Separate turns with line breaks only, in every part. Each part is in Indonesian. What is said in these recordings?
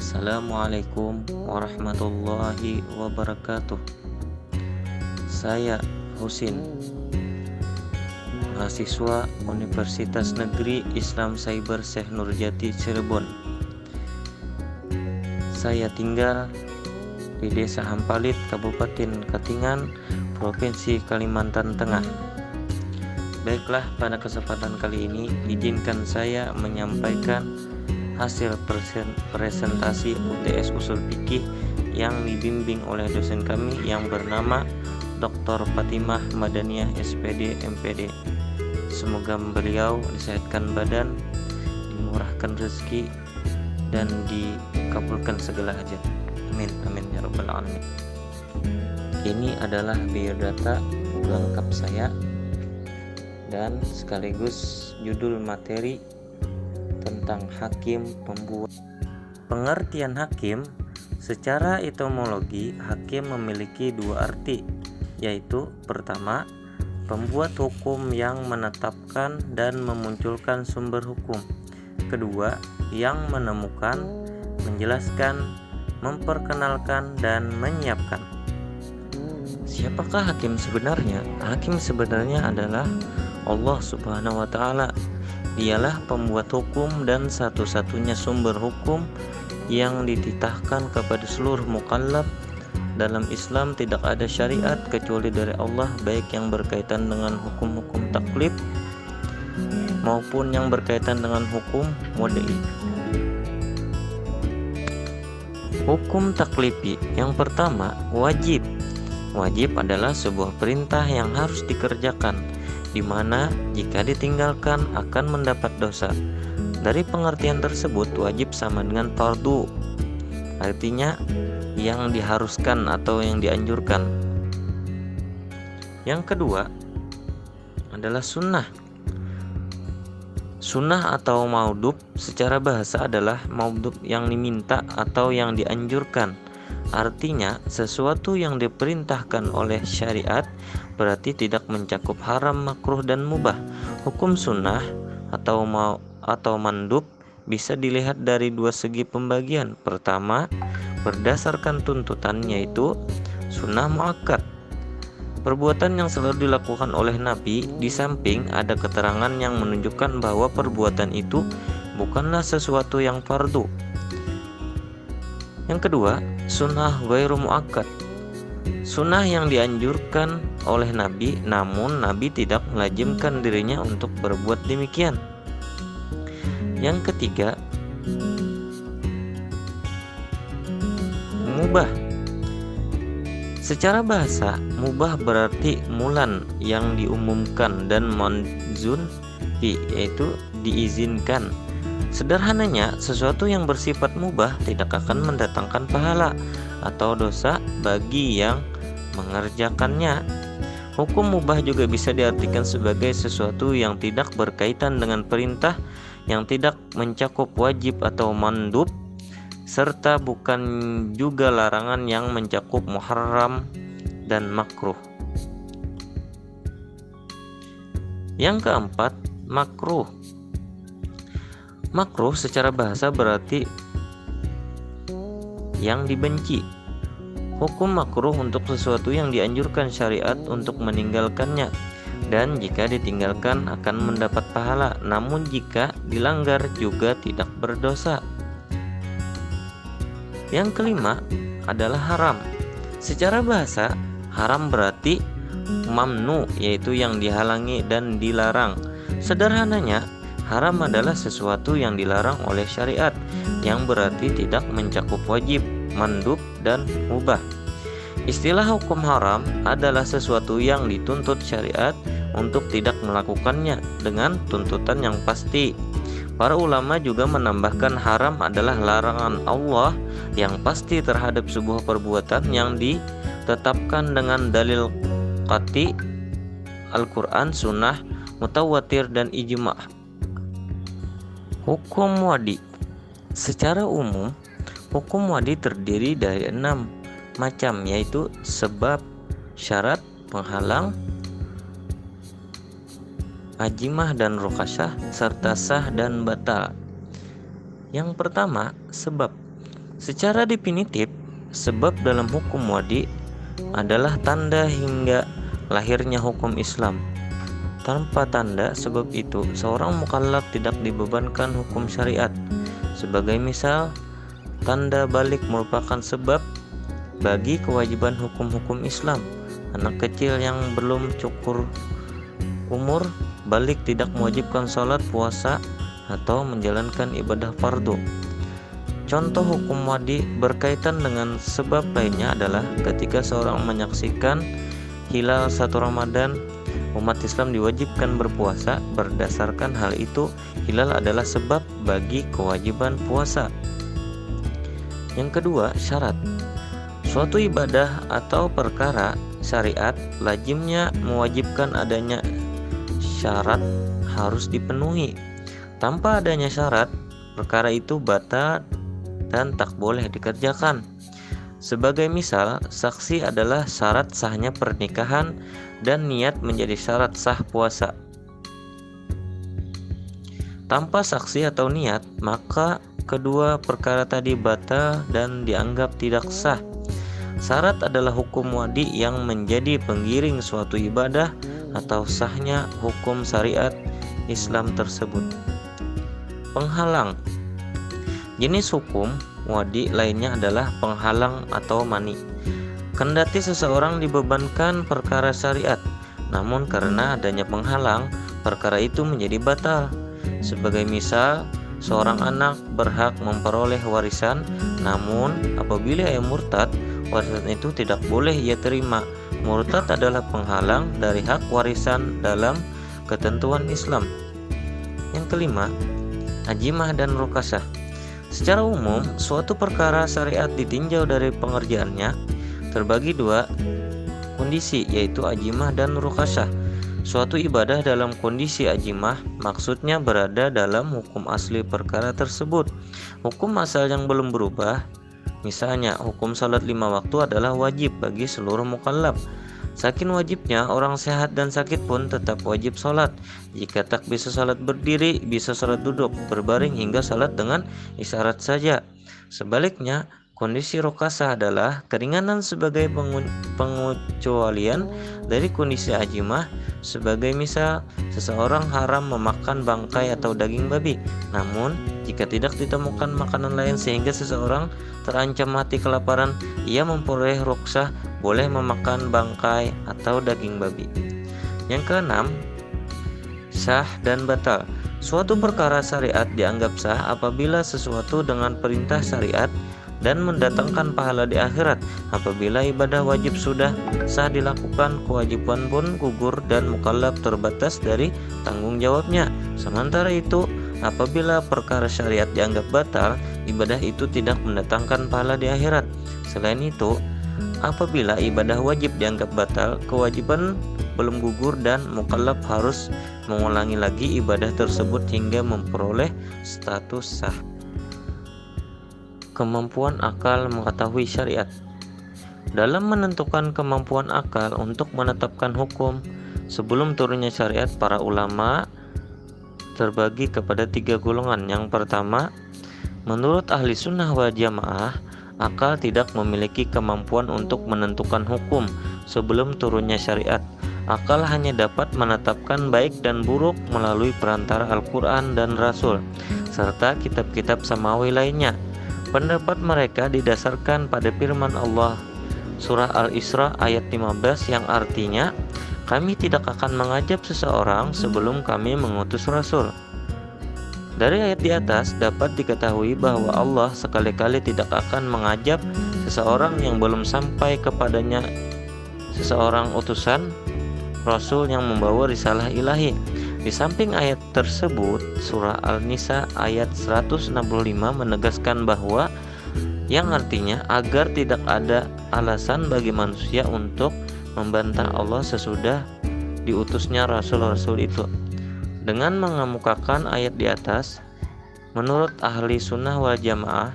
Assalamualaikum warahmatullahi wabarakatuh. Saya Husin, mahasiswa Universitas Negeri Islam Cyber Syekh Nurjati Cirebon. Saya tinggal di Desa Hampalit, Kabupaten Katingan, Provinsi Kalimantan Tengah. Baiklah, pada kesempatan kali ini izinkan saya menyampaikan hasil presentasi UTS Usul Fikih yang dibimbing oleh dosen kami yang bernama Dr. Fatimah Madaniyah SPD MPD. Semoga beliau disehatkan badan, dimurahkan rezeki, dan dikabulkan segala hajat. Amin amin ya rabbal alamin. Ini adalah biodata lengkap saya dan sekaligus judul materi tentang hakim pembuat. Pengertian hakim secara etimologi, hakim memiliki dua arti, yaitu pertama, pembuat hukum yang menetapkan dan memunculkan sumber hukum. Kedua, yang menemukan, menjelaskan, memperkenalkan, dan menyiapkan. Siapakah hakim sebenarnya? Hakim sebenarnya adalah Allah Subhanahu wa Ta'ala. Dialah pembuat hukum dan satu-satunya sumber hukum yang dititahkan kepada seluruh mukallaf. Dalam Islam tidak ada syariat kecuali dari Allah, baik yang berkaitan dengan hukum-hukum taklif maupun yang berkaitan dengan hukum wad'i. Hukum taklifi yang pertama, wajib. Wajib adalah sebuah perintah yang harus dikerjakan, di mana jika ditinggalkan akan mendapat dosa. Dari pengertian tersebut, wajib sama dengan fardu, artinya yang diharuskan atau yang dianjurkan. Yang kedua adalah sunnah. Sunnah atau maudub secara bahasa adalah maudub yang diminta atau yang dianjurkan. Artinya sesuatu yang diperintahkan oleh syariat berarti tidak mencakup haram, makruh, dan mubah. Hukum sunnah atau mandub bisa dilihat dari dua segi pembagian. Pertama, berdasarkan tuntutan, yaitu sunnah muakkad, perbuatan yang selalu dilakukan oleh Nabi, di samping ada keterangan yang menunjukkan bahwa perbuatan itu bukanlah sesuatu yang fardu. Yang kedua, sunnah ghairu muakkad, sunnah yang dianjurkan oleh Nabi, namun Nabi tidak melazimkan dirinya untuk berbuat demikian. Yang ketiga, mubah. Secara bahasa, mubah berarti mulan yang diumumkan dan manzun fi, yaitu diizinkan. Sederhananya, sesuatu yang bersifat mubah tidak akan mendatangkan pahala atau dosa bagi yang mengerjakannya. Hukum mubah juga bisa diartikan sebagai sesuatu yang tidak berkaitan dengan perintah, yang tidak mencakup wajib atau mandub, serta bukan juga larangan yang mencakup muharram dan makruh. Yang keempat, makruh. Makruh secara bahasa berarti yang dibenci. Hukum makruh untuk sesuatu yang dianjurkan syariat untuk meninggalkannya, dan jika ditinggalkan akan mendapat pahala, namun jika dilanggar juga tidak berdosa. Yang kelima adalah haram. Secara bahasa, haram berarti mamnu, yaitu yang dihalangi dan dilarang. Sederhananya, haram adalah sesuatu yang dilarang oleh syariat, yang berarti tidak mencakup wajib, mandub, dan mubah. Istilah hukum haram adalah sesuatu yang dituntut syariat untuk tidak melakukannya dengan tuntutan yang pasti. Para ulama juga menambahkan haram adalah larangan Allah yang pasti terhadap sebuah perbuatan yang ditetapkan dengan dalil qati, Al-Quran, Sunnah, Mutawatir, dan Ijma'. Hukum wadi. Secara umum, hukum wadi terdiri dari 6 macam, yaitu sebab, syarat, penghalang, ajimah dan rukhsah, serta sah dan batal. Yang pertama, sebab. Secara definitif, sebab dalam hukum wadi adalah tanda hingga lahirnya hukum Islam. Tanpa tanda sebab itu, seorang mukallaf tidak dibebankan hukum syariat. Sebagai misal, tanda balik merupakan sebab bagi kewajiban hukum-hukum Islam. Anak kecil yang belum cukup umur balik tidak mewajibkan sholat, puasa, atau menjalankan ibadah fardu. Contoh hukum wadi berkaitan dengan sebab lainnya adalah ketika seorang menyaksikan hilal 1 Ramadan, umat Islam diwajibkan berpuasa. Berdasarkan hal itu, hilal adalah sebab bagi kewajiban puasa. Yang kedua, syarat. Suatu ibadah atau perkara syariat lazimnya mewajibkan adanya syarat harus dipenuhi. Tanpa adanya syarat, perkara itu batal dan tak boleh dikerjakan. Sebagai misal, saksi adalah syarat sahnya pernikahan dan niat menjadi syarat sah puasa. Tanpa saksi atau niat, maka kedua perkara tadi batal dan dianggap tidak sah. Syarat adalah hukum wadi yang menjadi penggiring suatu ibadah atau sahnya hukum syariat Islam tersebut. Penghalang. Jenis hukum wadi lainnya adalah penghalang atau mani. Kendati seseorang dibebankan perkara syariat, namun karena adanya penghalang, perkara itu menjadi batal. Sebagai misal, seorang anak berhak memperoleh warisan, namun apabila ia murtad, warisan itu tidak boleh ia terima. Murtad adalah penghalang dari hak warisan dalam ketentuan Islam. Yang kelima, ajimah dan rukasah. Secara umum, suatu perkara syariat ditinjau dari pengerjaannya terbagi dua kondisi, yaitu ajimah dan rukasah. Suatu ibadah dalam kondisi ajimah maksudnya berada dalam hukum asli perkara tersebut. Hukum asal yang belum berubah, misalnya hukum salat 5 waktu adalah wajib bagi seluruh mukallaf. Saking wajibnya, orang sehat dan sakit pun tetap wajib salat. Jika tak bisa salat berdiri, bisa salat duduk, berbaring hingga salat dengan isyarat saja. Sebaliknya, kondisi rukasah adalah keringanan sebagai pengecualian dari kondisi ajimah. Sebagai misal, seseorang haram memakan bangkai atau daging babi. Namun, jika tidak ditemukan makanan lain sehingga seseorang terancam mati kelaparan, ia memperoleh rukhsah boleh memakan bangkai atau daging babi. Yang keenam, sah dan batal. Suatu perkara syariat dianggap sah apabila sesuatu dengan perintah syariat dan mendatangkan pahala di akhirat. Apabila ibadah wajib sudah sah dilakukan, kewajiban pun gugur dan mukallaf terbatas dari tanggung jawabnya. Sementara itu, apabila perkara syariat dianggap batal, ibadah itu tidak mendatangkan pahala di akhirat. Selain itu, apabila ibadah wajib dianggap batal, kewajiban belum gugur dan mukallaf harus mengulangi lagi ibadah tersebut hingga memperoleh status sah. Kemampuan akal mengetahui syariat. Dalam menentukan kemampuan akal untuk menetapkan hukum sebelum turunnya syariat, para ulama terbagi kepada 3 golongan. Yang pertama, menurut ahli sunnah wal jamaah, akal tidak memiliki kemampuan untuk menentukan hukum sebelum turunnya syariat. Akal hanya dapat menetapkan baik dan buruk melalui perantara Al-Quran dan Rasul, serta kitab-kitab samawi lainnya. Pendapat mereka didasarkan pada firman Allah surah Al-Isra ayat 15 yang artinya, kami tidak akan mengajab seseorang sebelum kami mengutus Rasul. Dari ayat di atas dapat diketahui bahwa Allah sekali-kali tidak akan mengajab seseorang yang belum sampai kepadanya seseorang utusan Rasul yang membawa risalah ilahi. Di samping ayat tersebut, surah Al-Nisa ayat 165 menegaskan bahwa yang artinya agar tidak ada alasan bagi manusia untuk membantah Allah sesudah diutusnya Rasul-Rasul itu. Dengan mengemukakan ayat di atas, menurut ahli sunnah wal jamaah,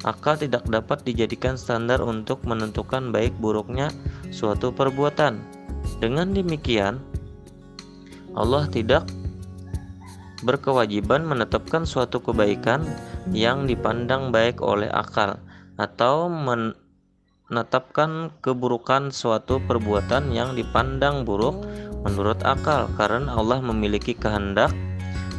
akal tidak dapat dijadikan standar untuk menentukan baik buruknya suatu perbuatan. Dengan demikian, Allah tidak berkewajiban menetapkan suatu kebaikan yang dipandang baik oleh akal, atau menetapkan keburukan suatu perbuatan yang dipandang buruk menurut akal, karena Allah memiliki kehendak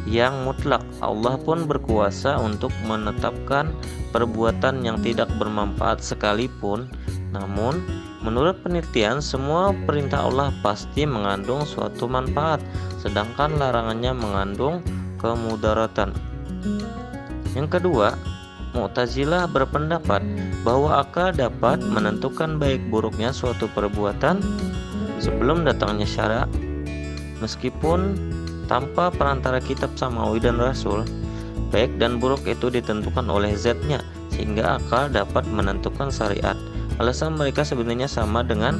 yang mutlak. Allah pun berkuasa untuk menetapkan perbuatan yang tidak bermanfaat sekalipun. Namun, menurut penelitian, semua perintah Allah pasti mengandung suatu manfaat, sedangkan larangannya mengandung kemudaratan. Yang kedua, Mu'tazilah berpendapat bahwa akal dapat menentukan baik buruknya suatu perbuatan sebelum datangnya syara, meskipun tanpa perantara kitab samawi dan rasul. Baik dan buruk itu ditentukan oleh zatnya, sehingga akal dapat menentukan syariat. Alasan mereka sebenarnya sama dengan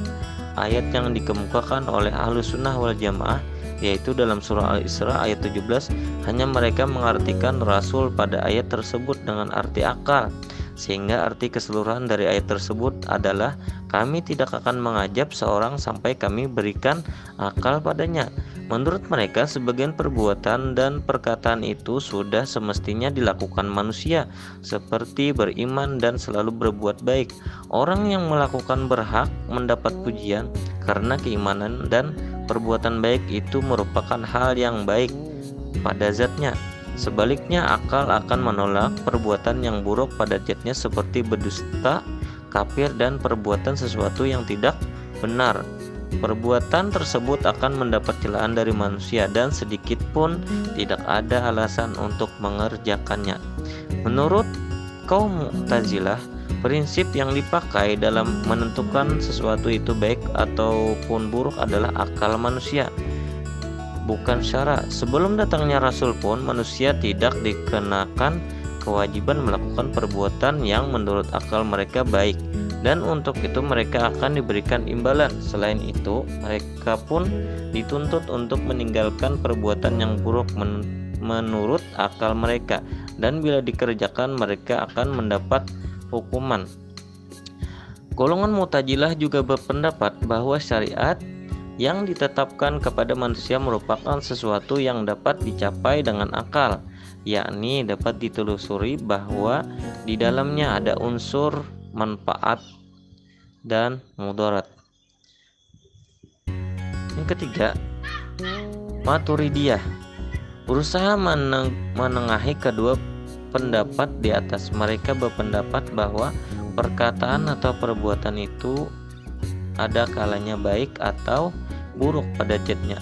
ayat yang dikemukakan oleh Ahlus Sunnah wal Jamaah, yaitu dalam surah Al-Isra ayat 17, hanya mereka mengartikan rasul pada ayat tersebut dengan arti akal, sehingga arti keseluruhan dari ayat tersebut adalah kami tidak akan mengajab seorang sampai kami berikan akal padanya. Menurut mereka, sebagian perbuatan dan perkataan itu sudah semestinya dilakukan manusia, seperti beriman dan selalu berbuat baik. Orang yang melakukan berhak mendapat pujian karena keimanan dan perbuatan baik itu merupakan hal yang baik pada zatnya. Sebaliknya, akal akan menolak perbuatan yang buruk pada zatnya, seperti berdusta, kafir, dan perbuatan sesuatu yang tidak benar. Perbuatan tersebut akan mendapat celaan dari manusia dan sedikit pun tidak ada alasan untuk mengerjakannya. Menurut kaum Mu'tazilah, prinsip yang dipakai dalam menentukan sesuatu itu baik ataupun buruk adalah akal manusia, bukan syara. Sebelum datangnya Rasul pun, manusia tidak dikenakan kewajiban melakukan perbuatan yang menurut akal mereka baik, dan untuk itu mereka akan diberikan imbalan. Selain itu, mereka pun dituntut untuk meninggalkan perbuatan yang buruk menurut akal mereka, dan bila dikerjakan mereka akan mendapat hukuman. Golongan Mu'tazilah juga berpendapat bahwa syariat yang ditetapkan kepada manusia merupakan sesuatu yang dapat dicapai dengan akal, yakni dapat ditelusuri bahwa di dalamnya ada unsur manfaat dan mudarat. Yang ketiga, Maturidiyah berusaha menengahi kedua pendapat di atas. Mereka berpendapat bahwa perkataan atau perbuatan itu ada kalanya baik atau buruk pada zatnya.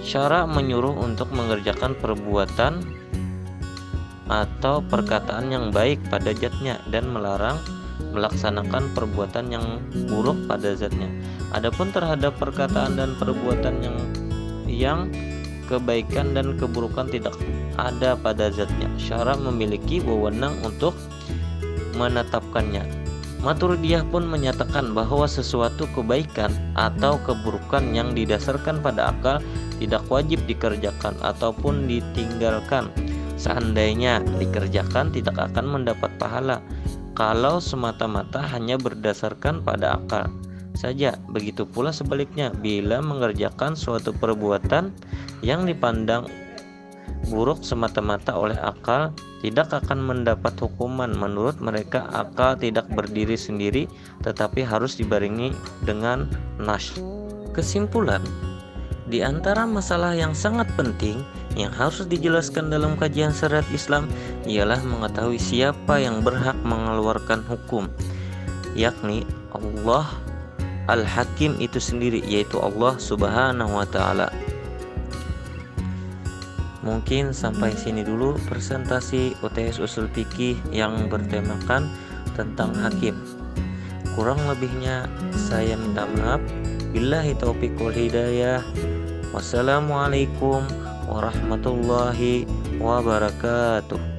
Syara menyuruh untuk mengerjakan perbuatan atau perkataan yang baik pada zatnya dan melarang melaksanakan perbuatan yang buruk pada zatnya. Adapun terhadap perkataan dan perbuatan yang kebaikan dan keburukan tidak ada pada zatnya, syara memiliki wewenang untuk menetapkannya. Maturidiyah pun menyatakan bahwa sesuatu kebaikan atau keburukan yang didasarkan pada akal tidak wajib dikerjakan ataupun ditinggalkan. Seandainya dikerjakan tidak akan mendapat pahala kalau semata-mata hanya berdasarkan pada akal saja. Begitu pula sebaliknya, bila mengerjakan suatu perbuatan yang dipandang buruk semata-mata oleh akal tidak akan mendapat hukuman. Menurut mereka, akal tidak berdiri sendiri tetapi harus dibarengi dengan nas. Kesimpulan, di antara masalah yang sangat penting yang harus dijelaskan dalam kajian syariat Islam ialah mengetahui siapa yang berhak mengeluarkan hukum, yakni Allah Al-Hakim itu sendiri, yaitu Allah Subhanahu wa Ta'ala. Mungkin sampai sini dulu presentasi UTS Ushul Fiqih yang bertemakan tentang hakim. Kurang lebihnya saya minta maaf. Billahi taufiq wal hidayah. Wassalamualaikum warahmatullahi wabarakatuh.